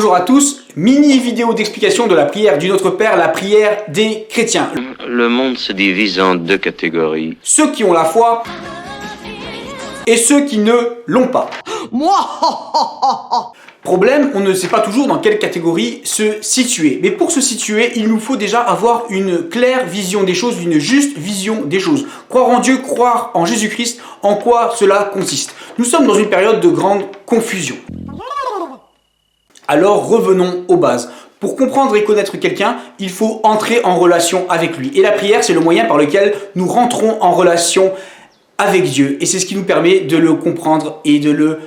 Bonjour à tous, mini vidéo d'explication de la prière du Notre Père, la prière des chrétiens. Le monde se divise en deux catégories. Ceux qui ont la foi et ceux qui ne l'ont pas. Problème, on ne sait pas toujours dans quelle catégorie se situer. Mais pour se situer, il nous faut déjà avoir une claire vision des choses, une juste vision des choses. Croire en Dieu, croire en Jésus-Christ, en quoi cela consiste. Nous sommes dans une période de grande confusion. Alors revenons aux bases. Pour comprendre et connaître quelqu'un, il faut entrer en relation avec lui. Et la prière, c'est le moyen par lequel nous rentrons en relation avec Dieu. Et c'est ce qui nous permet de le comprendre et de le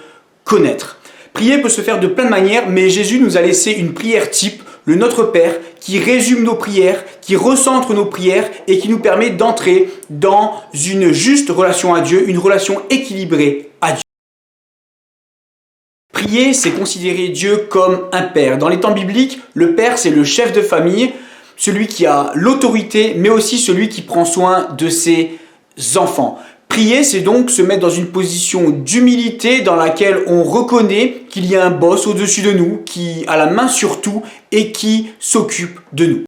connaître. Prier peut se faire de plein de manières, mais Jésus nous a laissé une prière type, le Notre Père, qui résume nos prières, qui recentre nos prières et qui nous permet d'entrer dans une juste relation à Dieu, une relation équilibrée à Dieu. Prier, c'est considérer Dieu comme un père. Dans les temps bibliques, le père, c'est le chef de famille, celui qui a l'autorité, mais aussi celui qui prend soin de ses enfants. Prier, c'est donc se mettre dans une position d'humilité dans laquelle on reconnaît qu'il y a un boss au-dessus de nous, qui a la main sur tout et qui s'occupe de nous.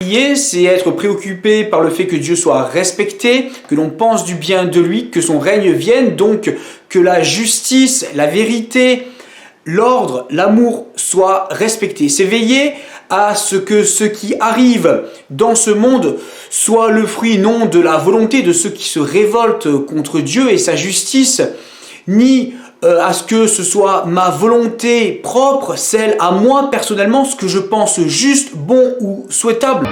Prier, c'est être préoccupé par le fait que Dieu soit respecté, que l'on pense du bien de lui, que son règne vienne, donc que la justice, la vérité, l'ordre, l'amour soient respectés. C'est veiller à ce que ce qui arrive dans ce monde soit le fruit non de la volonté de ceux qui se révoltent contre Dieu et sa justice, ni à ce que ce soit ma volonté propre, celle à moi personnellement, ce que je pense juste, bon ou souhaitable.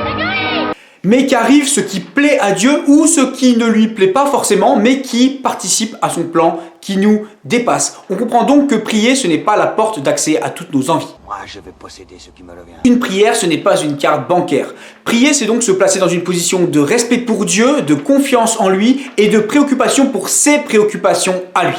Mais qu'arrive ce qui plaît à Dieu ou ce qui ne lui plaît pas forcément, mais qui participe à son plan, qui nous dépasse. On comprend donc que prier, ce n'est pas la porte d'accès à toutes nos envies. Moi, je vais posséder ce qui me revient. Une prière, ce n'est pas une carte bancaire. Prier, c'est donc se placer dans une position de respect pour Dieu, de confiance en lui et de préoccupation pour ses préoccupations à lui.